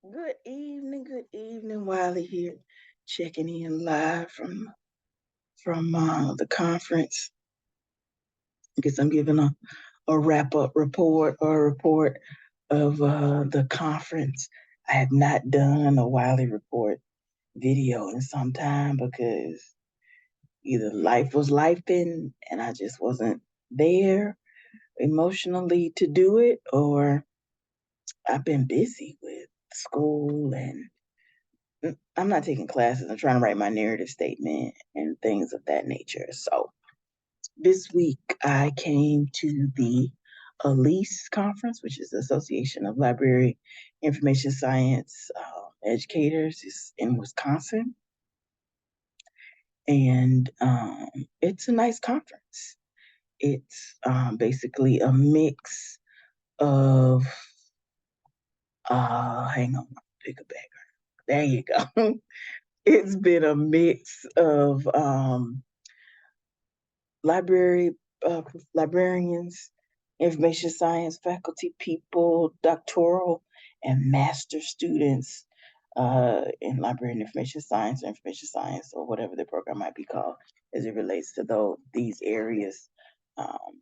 Good evening. Wiley here, checking in live from the conference. I guess I'm giving a wrap up report or a report of the conference. I have not done a Wiley report video in some time because either life was lifing and I just wasn't there emotionally to do it, or I've been busy with school and I'm not taking classes. I'm trying to write my narrative statement and things of that nature. So this week I came to the ALICE conference, which is the Association of Library Information Science Educators. It's in Wisconsin, and it's a nice conference. It's basically a mix of hang on, pick a back. There you go. It's been a mix of library uh, librarians, information science faculty people, doctoral and master students in library and information science, or whatever the program might be called as it relates to these areas um,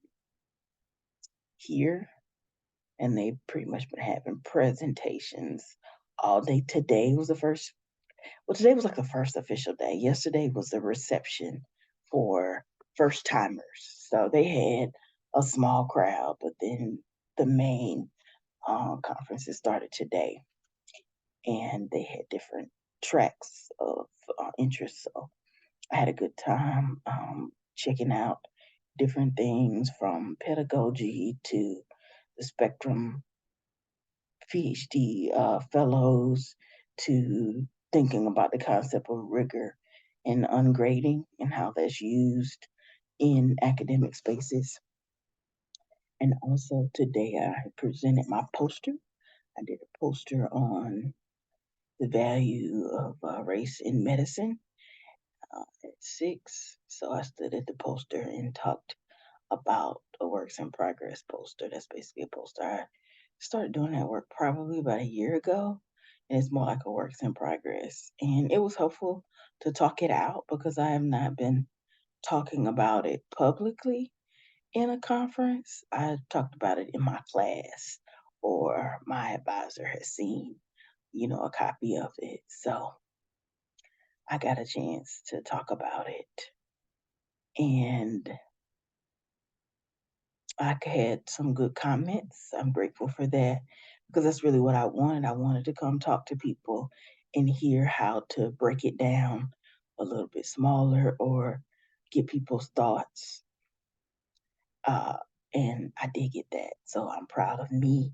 here. And they've pretty much been having presentations all day. Today was the first Well, today was like the first official day. Yesterday was the reception for first timers. So they had a small crowd, but then the main conferences started today, and they had different tracks of interest. So I had a good time checking out different things from pedagogy to the spectrum PhD fellows to thinking about the concept of rigor and ungrading and how that's used in academic spaces. And also today I presented my poster. I did a poster on the value of race in medicine at 6. So I stood at the poster and talked about a works in progress poster. That's basically a poster. I started doing that work probably about a year ago, and it's more like a works in progress. And it was helpful to talk it out because I have not been talking about it publicly in a conference. I talked about it in my class, or my advisor has seen, a copy of it. So I got a chance to talk about it. And I had some good comments. I'm grateful for that because that's really what I wanted. I wanted to come talk to people and hear how to break it down a little bit smaller or get people's thoughts. Uh, and I did get that. So I'm proud of me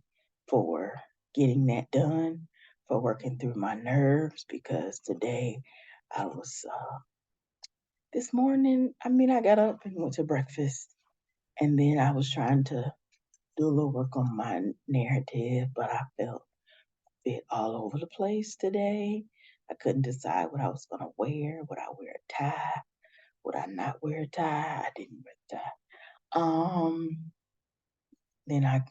for getting that done, for working through my nerves because today I was, this morning, I got up and went to breakfast, and then I was trying to do a little work on my narrative, but I felt a bit all over the place today. I couldn't decide what I was gonna wear. Would I wear a tie? Would I not wear a tie? I didn't wear a tie. Then I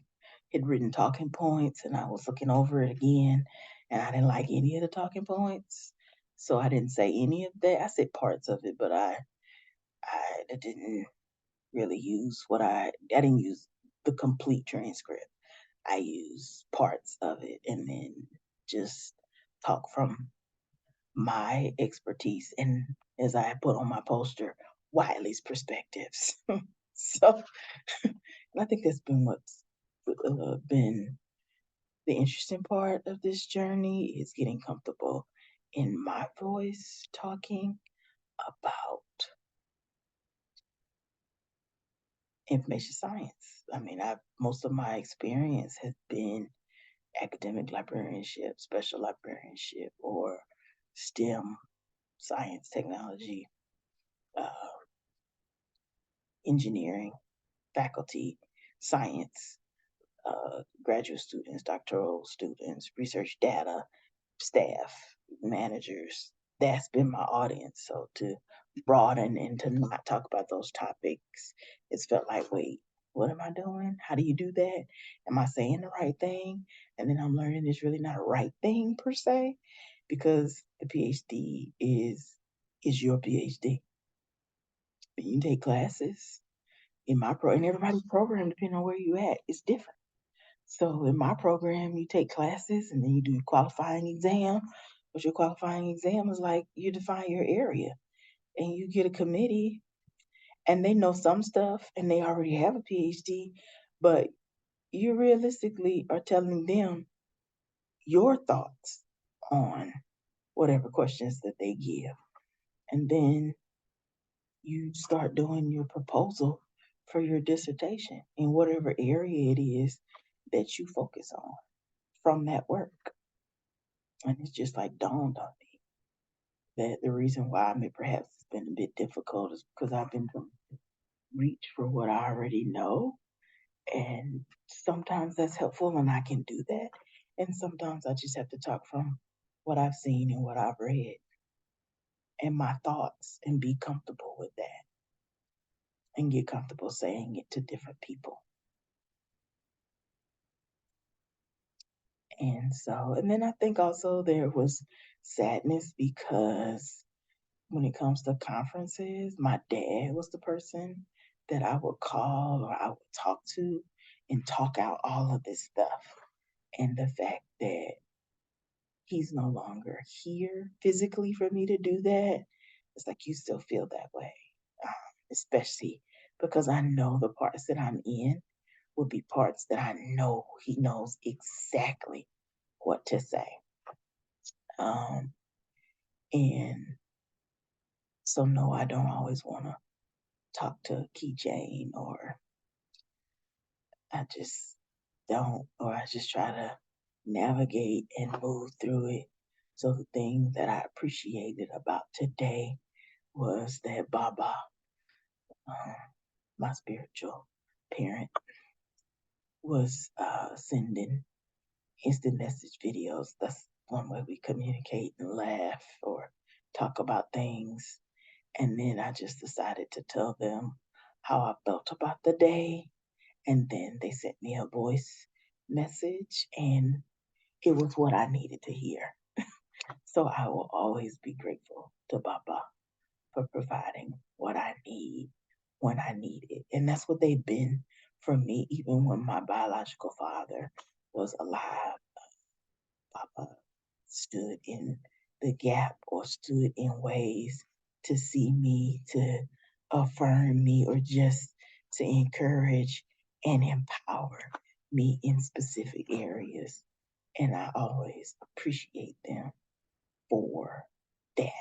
had written talking points and I was looking over it again, and I didn't like any of the talking points. So I didn't say any of that. I said parts of it, but I didn't really use I didn't use the complete transcript. I use parts of it and then just talk from my expertise and, as I put on my poster, Wiley's perspectives. So, and I think that's been what's been the interesting part of this journey is getting comfortable in my voice talking about information science. I most of my experience has been academic librarianship, special librarianship, or STEM, science, technology, uh, engineering, faculty, science, graduate students, doctoral students, research data, staff, managers. That's been my audience. So to broaden and to not talk about those topics, it's felt like, wait, what am I doing? How do you do that? Am I saying the right thing? And then I'm learning it's really not a right thing per se, because the PhD is your PhD. You can take classes in my and everybody's program, depending on where you at, is different. So in my program, you take classes and then you do qualifying exam. But your qualifying exam is like you define your area and you get a committee and they know some stuff and they already have a PhD, but you realistically are telling them your thoughts on whatever questions that they give. And then you start doing your proposal for your dissertation in whatever area it is that you focus on from that work. And it's just like dawned on me that the reason why I may perhaps it's been a bit difficult is because I've been trying to reach for what I already know. And sometimes that's helpful and I can do that. And sometimes I just have to talk from what I've seen and what I've read and my thoughts and be comfortable with that and get comfortable saying it to different people. And so, and then I think also there was sadness because when it comes to conferences, my dad was the person that I would call or I would talk to and talk out all of this stuff. And the fact that he's no longer here physically for me to do that, it's like you still feel that way, especially because I know the parts that I'm in will be parts that I know he knows exactly what to say. Um, and so, no, I don't always want to talk to Keychain, or I just don't, or I just try to navigate and move through it. So, the thing that I appreciated about today was that Baba, um, my spiritual parent, was sending instant message videos. That's one way we communicate and laugh or talk about things. And then I just decided to tell them how I felt about the day. And then they sent me a voice message, and it was what I needed to hear. So I will always be grateful to Baba for providing what I need when I need it. And that's what they've been for me, even when my biological father was alive. Papa stood in the gap or stood in ways to see me, to affirm me, or just to encourage and empower me in specific areas. And I always appreciate them for that.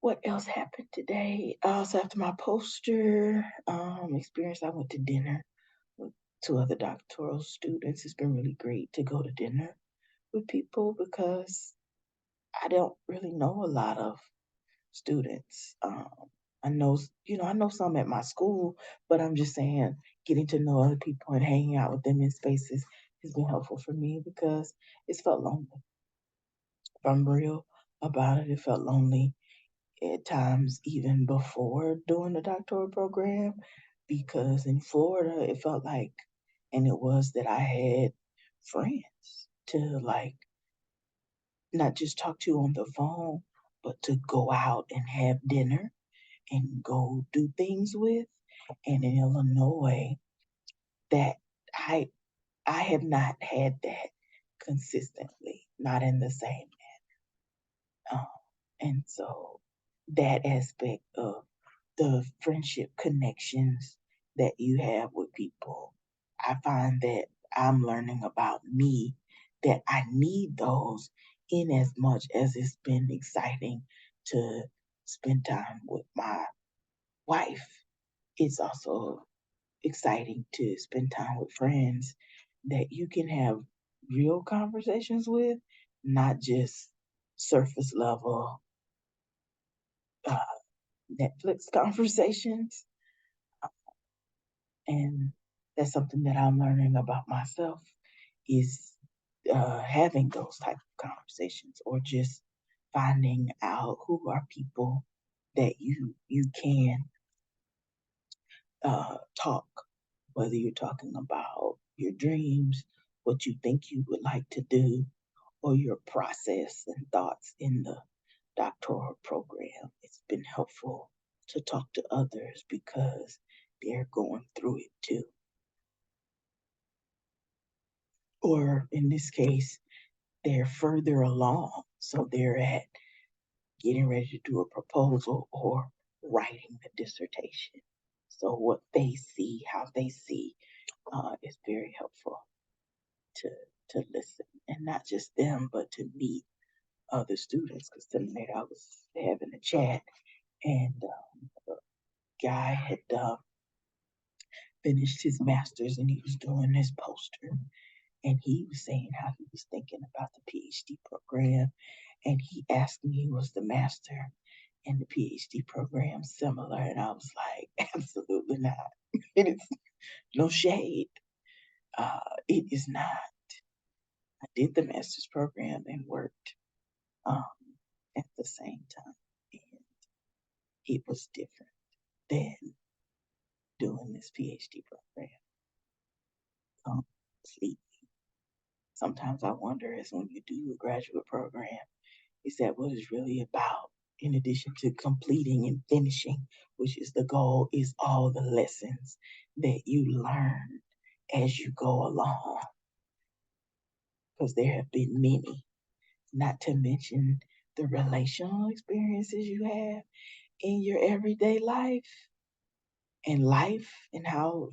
What else happened today? Also, after my poster experience, I went to dinner with two other doctoral students. It's been really great to go to dinner with people because I don't really know a lot of students. I know, I know some at my school, but I'm just saying, getting to know other people and hanging out with them in spaces has been helpful for me because it's felt lonely. If I'm real about it, it felt lonely at times even before doing the doctoral program because in Florida, it felt like, and it was that I had friends to like not just talk to on the phone, but to go out and have dinner and go do things with. And in Illinois, that I I have not had that consistently, not in the same. Um, and so that aspect of the friendship connections that you have with people, I find that I'm learning about me that I need those in as much as it's been exciting to spend time with my wife. It's also exciting to spend time with friends that you can have real conversations with, not just surface level uh, Netflix conversations. And that's something that I'm learning about myself is having those type of conversations or just finding out who are people that you can talk, whether you're talking about your dreams what you think you would like to do, or your process and thoughts in the doctoral program. It's been helpful to talk to others because they're going through it too. Or in this case, they're further along. So they're at getting ready to do a proposal or writing a dissertation. So what they see, how they see, is very helpful to to listen, and not just them, but to meet other students. Because tonight I was having a chat, and a guy had finished his master's and he was doing his poster, and he was saying how he was thinking about the PhD program, and he asked me, was the master and the PhD program similar? And I was like, absolutely not. It is no shade. It is not. I did the master's program and worked um, at the same time, and it was different than doing this PhD program. Completely. Sometimes I wonder, as when you do a graduate program, is that what it's really about? In addition to completing and finishing, which is the goal, is all the lessons that you learn as you go along. Because there have been many, not to mention the relational experiences you have in your everyday life and how,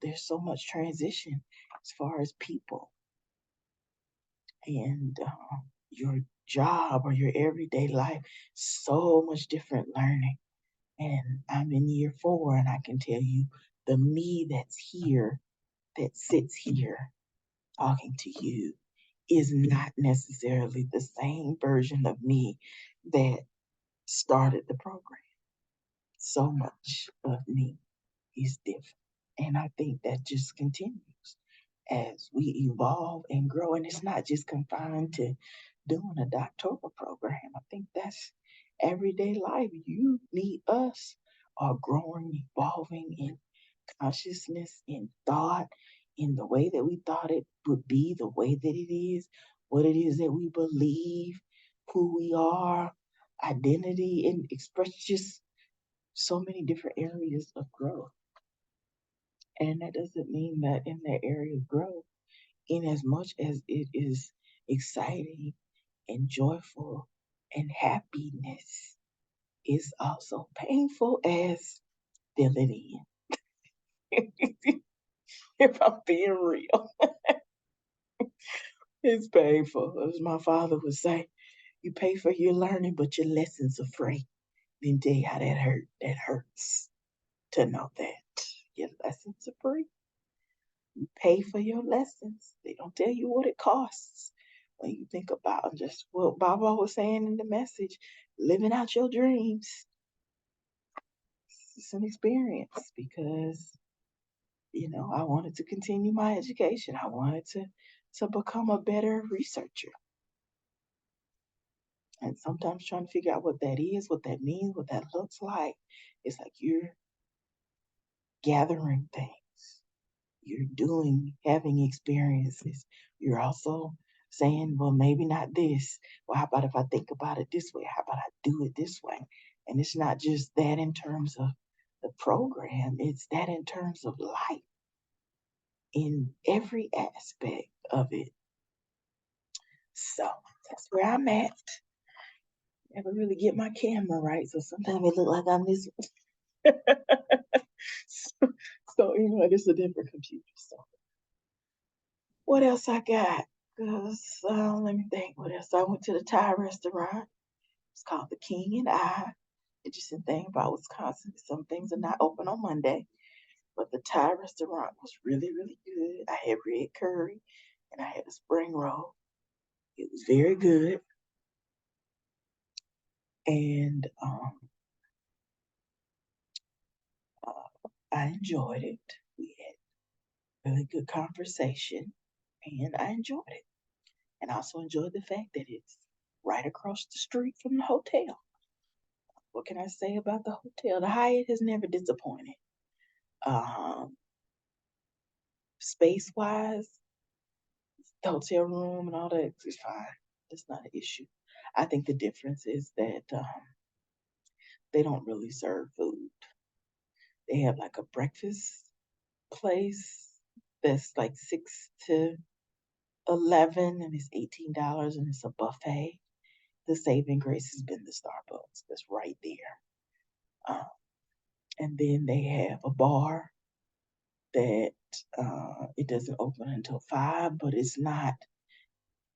there's so much transition as far as people and your job or your everyday life, so much different learning. And I'm in year 4, and I can tell you the me that's here, that sits here talking to you, is not necessarily the same version of me that started the program. So much of me is different. And I think that just continues as we evolve and grow. And it's not just confined to doing a doctoral program. I think that's everyday life. You, me, us are growing, evolving in consciousness, in thought, in the way that we thought it would be, the way that it is, what it is that we believe, who we are, identity, and express just so many different areas of growth. And that doesn't mean that in that area of growth, in as much as it is exciting and joyful and happiness, is also painful as fill it in. If I'm being real, it's painful. As my father would say, you pay for your learning, but your lessons are free. Let me tell you how that hurt. That hurts to know that your lessons are free. You pay for your lessons. They don't tell you what it costs. When you think about just what Baba was saying in the message, living out your dreams, it's an experience because I wanted to continue my education. I wanted to become a better researcher. And sometimes trying to figure out what that is, what that means, what that looks like. It's like you're gathering things. You're doing, having experiences. You're also saying, well, maybe not this. Well, how about if I think about it this way? How about I do it this way? And it's not just that in terms of the program, it's that in terms of life, in every aspect of it. So that's where I'm at. Never really get my camera right, so sometimes it look like I'm this. So anyway, this is a different computer. So what else I got? Cause let me think. What else? I went to the Thai restaurant. It's called the King and I. Interesting thing about Wisconsin, some things are not open on Monday, but the Thai restaurant was really, really good. I had red curry and I had a spring roll. It was very good, and I enjoyed it. We had really good conversation, and I enjoyed it. And I also enjoyed the fact that it's right across the street from the hotel. What can I say about the hotel? The Hyatt has never disappointed. Um, Space wise, the hotel room and all that is fine. That's not an issue. I think the difference is that they don't really serve food. They have like a breakfast place that's like 6 to 11, and it's $18, and it's a buffet. The saving grace has been the Starbucks that's right there. Um, and then they have a bar that it doesn't open until 5, but it's not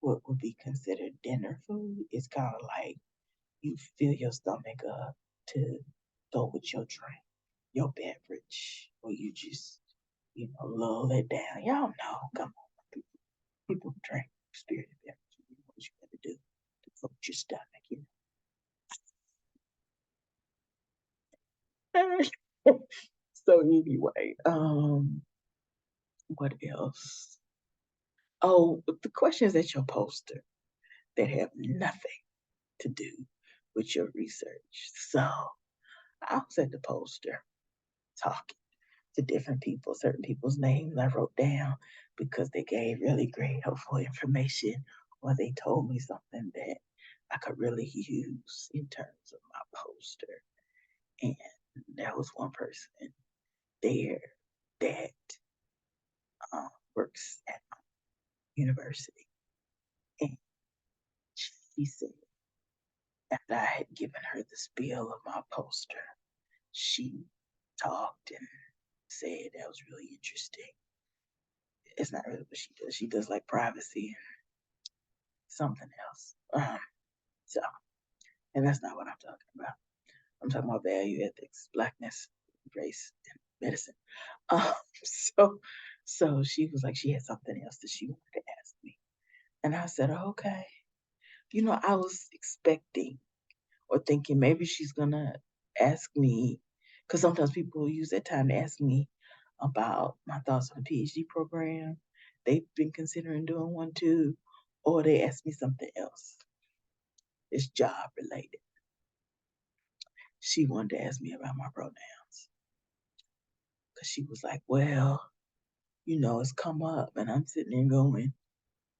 what would be considered dinner food. It's kind of like you fill your stomach up to go with your drink, your beverage, or you just, lull it down. Y'all know, come on, people who drink spirited beverage, you know what you got to do to float your stomach, So anyway, what else? Oh, the questions at your poster that have nothing to do with your research. So I was at the poster talking to different people, certain people's names I wrote down because they gave really great, helpful information, or they told me something that I could really use in terms of my poster. And there was one person there that works at my university. And she said, after I had given her the spiel of my poster, she talked and said that was really interesting. It's not really what she does. She does like privacy and something else. So, and that's not what I'm talking about. I'm talking about value, ethics, blackness, race, and medicine. Um, so, so she was like, she had something else that she wanted to ask me, and I said, oh, okay. I was expecting or thinking maybe she's gonna ask me, because sometimes people use that time to ask me about my thoughts on the PhD program. They've been considering doing one too, or they ask me something else. It's job related. She wanted to ask me about my pronouns because she was like, well, it's come up. And I'm sitting there going,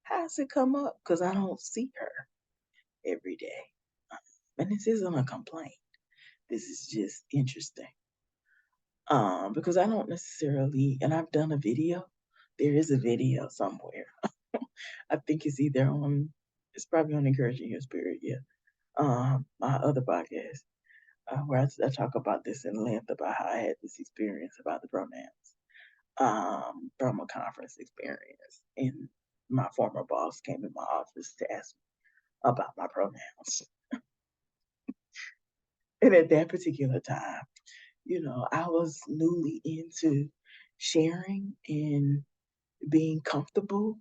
how's it come up? Because I don't see her every day. And this isn't a complaint. This is just interesting. Because I don't necessarily, and I've done a video. There is a video somewhere. I think it's probably on Encouraging Your Spirit, yeah. My other podcast, where I talk about this in length about how I had this experience about the pronouns, from a conference experience. And my former boss came in my office to ask me about my pronouns. And at that particular time, I was newly into sharing and being comfortable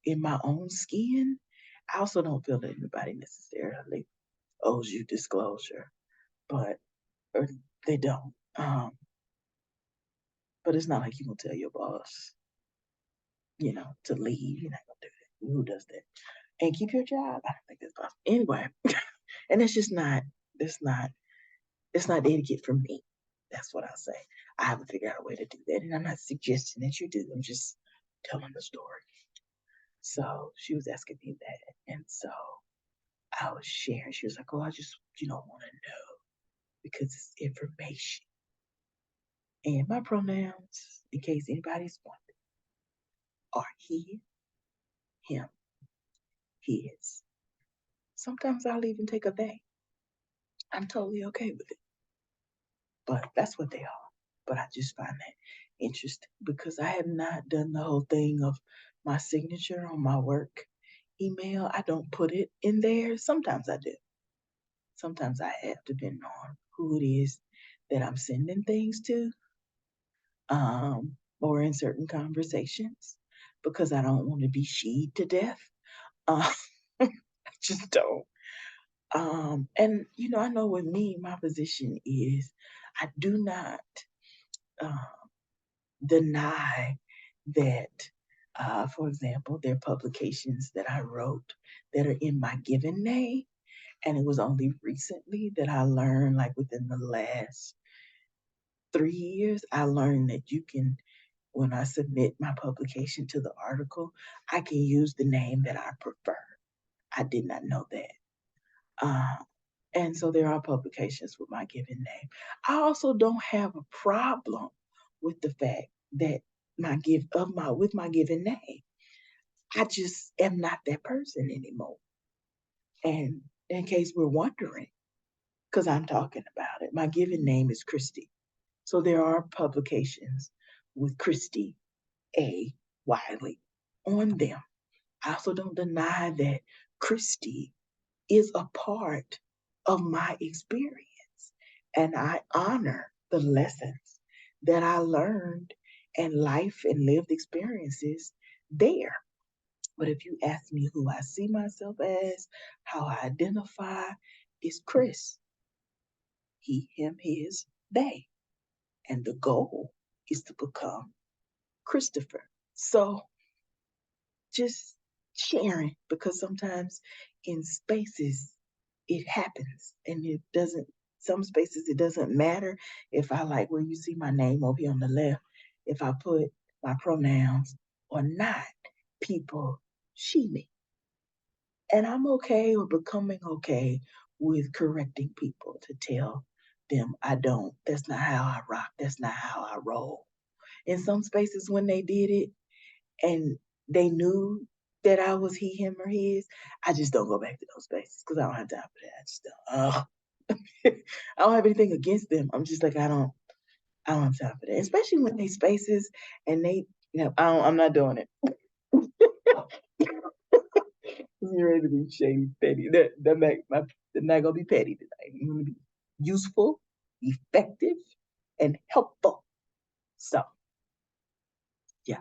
in my own skin. I also don't feel that anybody necessarily owes you disclosure, but or they don't. But it's not like you gonna tell your boss, to leave. You're not gonna do that. Who does that? And keep your job. I don't think that's possible. Anyway, and it's just not. It's not. It's not etiquette for me. That's what I say. I haven't figured out a way to do that, and I'm not suggesting that you do. I'm just telling the story. So she was asking me that, and so I was sharing. She was like, "Oh, I just, want to know because it's information." And my pronouns, in case anybody's wondering, are he, him, his. Sometimes I'll even take a they. I'm totally okay with it, but that's what they are. But I just find that interesting because I have not done the whole thing of my signature on my work email. I don't put it in there. Sometimes I do. Sometimes I have, depending on who it is that I'm sending things to, or in certain conversations, because I don't want to be sheed to death. I just don't. And I know with me, my position is I do not uh, deny that, for example, there are publications that I wrote that are in my given name. And it was only recently that I learned, like within the last 3 years, I learned that you can when I submit my publication to the article, I can use the name that I prefer. I did not know that. Uh, and so there are publications with my given name. I also don't have a problem with the fact that with my given name. I just am not that person anymore. And in case we're wondering, because I'm talking about it, my given name is Christy. So there are publications with Christy A. Wiley on them. I also don't deny that Christy is a part of my experience. And I honor the lessons that I learned and life and lived experiences there. But if you ask me who I see myself as, how I identify, is Chris. He, him, his, they. And the goal is to become Christopher. So just sharing, because sometimes in spaces it happens and it doesn't, some spaces it doesn't matter if I, like where you see my name over here on the left, if I put my pronouns or not, people she me. And I'm okay or becoming okay with correcting people to tell them I don't. That's not how I rock. That's not how I roll. In some spaces when they did it and they knew that I was he, him, or his, I just don't go back to those spaces because I don't have time for that. I just don't. I don't have anything against them. I'm just like I don't have time for that. Especially when they spaces and they, I'm not doing it. You're ready to be shady, petty. They're not gonna be petty tonight. I'm gonna be useful, effective, and helpful. So yeah.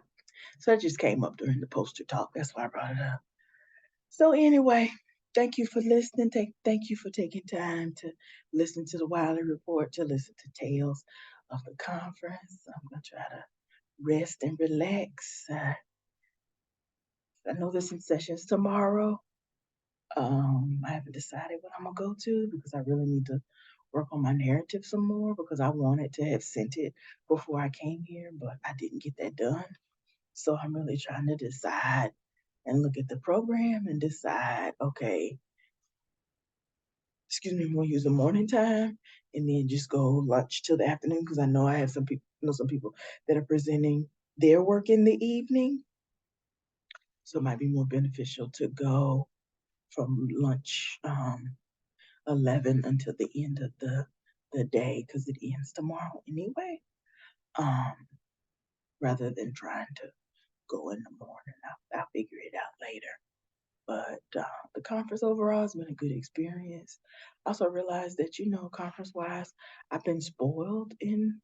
So that just came up during the poster talk. That's why I brought it up. So anyway, thank you for listening. Thank you for taking time to listen to the Wiley Report, to listen to tales of the conference. I'm gonna try to rest and relax. I know there's some sessions tomorrow. I haven't decided what I'm gonna go to because I really need to work on my narrative some more because I wanted to have sent it before I came here, but I didn't get that done. So I'm really trying to decide and look at the program and decide, okay, excuse me, I'm gonna use the morning time and then just go lunch till the afternoon because I know I have some people, some people that are presenting their work in the evening. So it might be more beneficial to go from lunch 11 until the end of the day because it ends tomorrow anyway. Um, rather than trying to go in the morning. I'll figure it out later. But the conference overall has been a good experience. I also realized that, conference wise, I've been spoiled in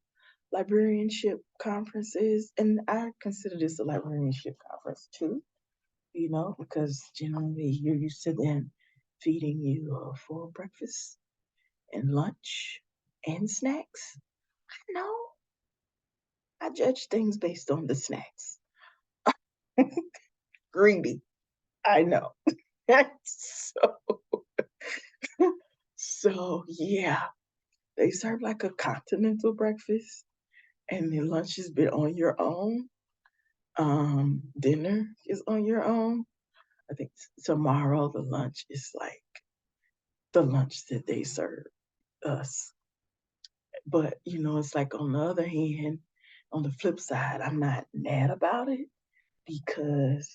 librarianship conferences, and I consider this a librarianship conference too, because generally you're used to them feeding you a full breakfast and lunch and snacks. No, I judge things based on the snacks. Greedy, I know. so, so yeah, they serve like a continental breakfast, and then lunch has been on your own. Dinner is on your own. I think tomorrow the lunch is like the lunch that they serve us. But it's like on the other hand, on the flip side, I'm not mad about it because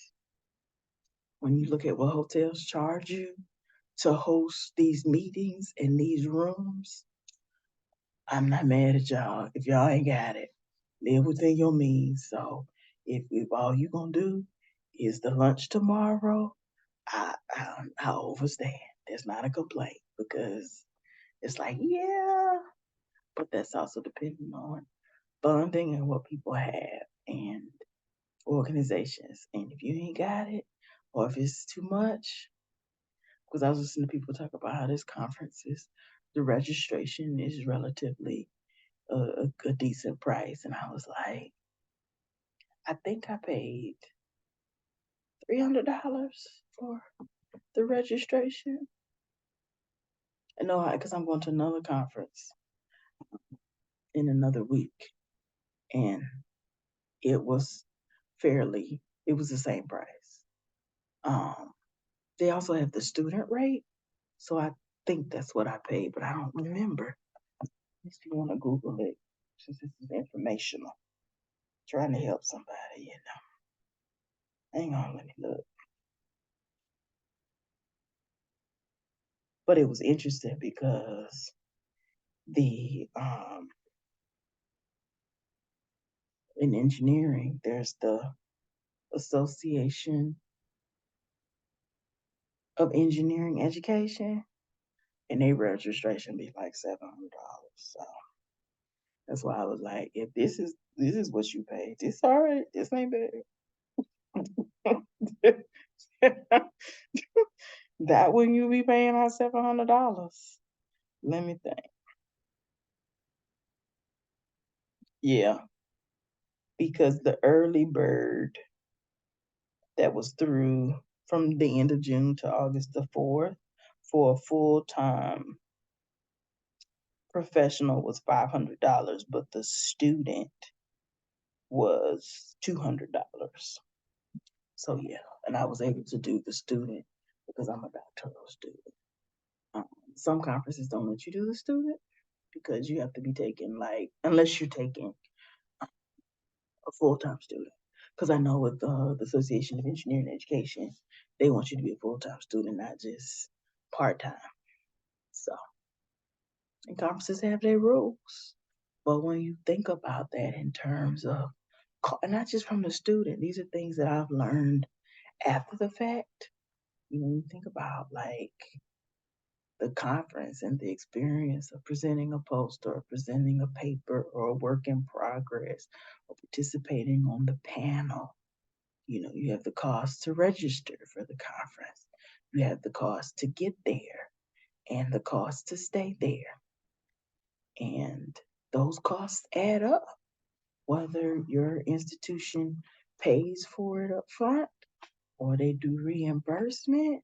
when you look at what hotels charge you to host these meetings in these rooms, I'm not mad at y'all. If y'all ain't got it, live within your means. So if all you gonna do is the lunch tomorrow, I overstand. That's not a complaint because it's like, yeah, but that's also depending on funding and what people have and organizations. And if you ain't got it, or if it's too much, because I was listening to people talk about how this conference is, the registration is relatively a decent price. And I was like, I think I paid $300 for the registration. And no, because I'm going to another conference in another week. And it was it was the same price. Um, they also have the student rate, so I think that's what I paid, but I don't remember. If you want to Google it, since this is informational, trying to help somebody, Hang on, let me look. But it was interesting because the in engineering, there's the Association of Engineering Education, and their registration be like $700. So that's why I was like, if this is what you pay, this all right. This ain't bad. That when you be paying out $700. Let me think. Yeah, because the early bird that was through from the end of June to August the 4th for a full time professional was $500, but the student was $200. So yeah, and I was able to do the student because I'm a doctoral student. Um, some conferences don't let you do the student because you have to be taking like unless you're taking a full time student. Because I know with the Association of Engineering Education, they want you to be a full time student, not just part time. So, and conferences have their rules. But when you think about that in terms of, not just from the student, these are things that I've learned after the fact. You think about like the conference and the experience of presenting a poster or presenting a paper or a work in progress or participating on the panel. You have the cost to register for the conference. You have the cost to get there and the cost to stay there. And those costs add up. Whether your institution pays for it up front or they do reimbursement,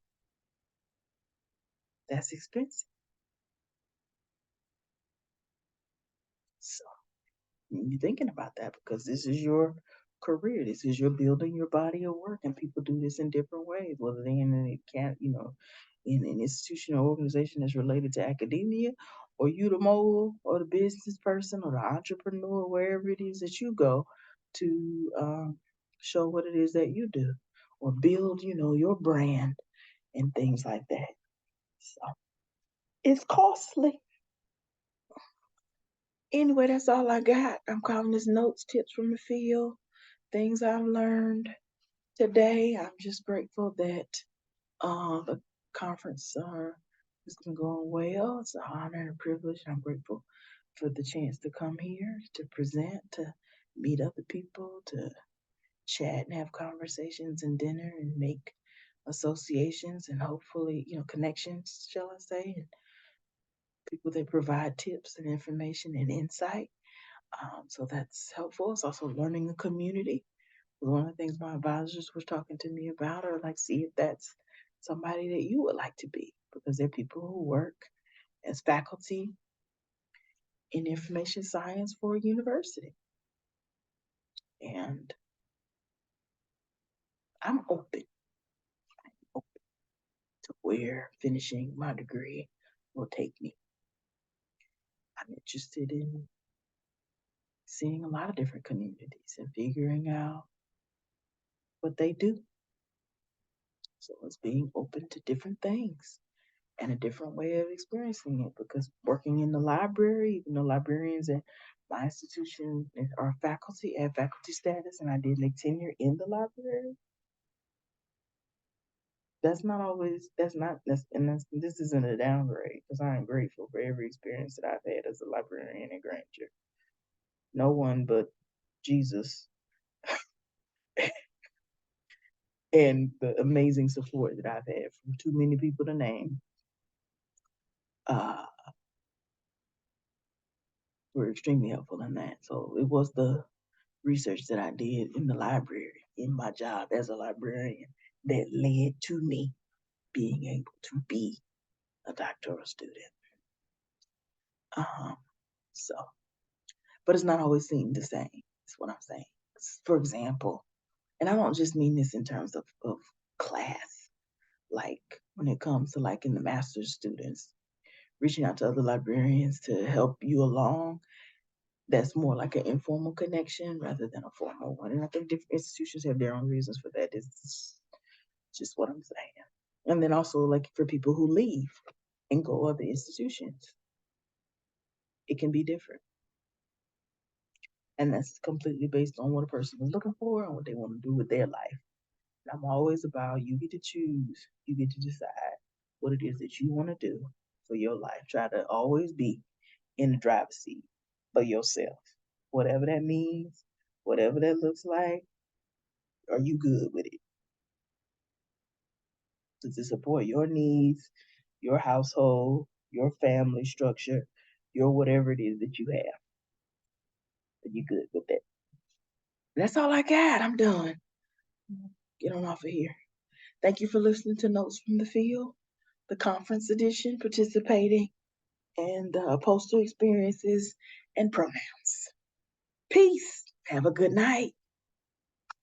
that's expensive. So you're thinking about that because this is your career. This is your building your body of work, and people do this in different ways, whether they in an can in an institution or organization that's related to academia, or you the mogul or the business person or the entrepreneur, wherever it is that you go to show what it is that you do or build, your brand and things like that. So it's costly. Anyway, that's all I got. I'm calling this notes, tips from the field, things I've learned today. I'm just grateful that the conference has been going well. It's an honor and a privilege. I'm grateful for the chance to come here, to present, to meet other people, to chat and have conversations and dinner and make associations and hopefully, connections, shall I say, and people that provide tips and information and insight. So that's helpful. It's also learning a community. One of the things my advisors were talking to me about, or like see if that's somebody that you would like to be, because there are people who work as faculty in information science for a university. And I'm open to where finishing my degree will take me. I'm interested in seeing a lot of different communities and figuring out what they do. So it's being open to different things and a different way of experiencing it because working in the library, even though librarians at my institution are faculty at faculty status and I did like tenure in the library, that's not always this isn't a downgrade because I am grateful for every experience that I've had as a librarian at Granger. No one but Jesus and the amazing support that I've had from too many people to name uh, were extremely helpful in that. So it was the research that I did in the library, in my job as a librarian, that led to me being able to be a doctoral student. Um, so, but it's not always seen the same. That's what I'm saying. for example, and I don't just mean this in terms of class, like when it comes to like in the master's students, reaching out to other librarians to help you along, that's more like an informal connection rather than a formal one. And I think different institutions have their own reasons for that. It's just what I'm saying. And then also like for people who leave and go other institutions, it can be different. And that's completely based on what a person is looking for and what they want to do with their life. And I'm always about you get to choose, you get to decide what it is that you want to do for your life. Try to always be in the driver's seat for yourself. Whatever that means, whatever that looks like, are you good with it? Does it support your needs, your household, your family structure, your whatever it is that you have? Are you good with that? That's all I got. I'm done. Get on off of here. Thank you for listening to Notes from the Field, the conference edition, participating, and poster experiences and pronouns. Peace. Have a good night.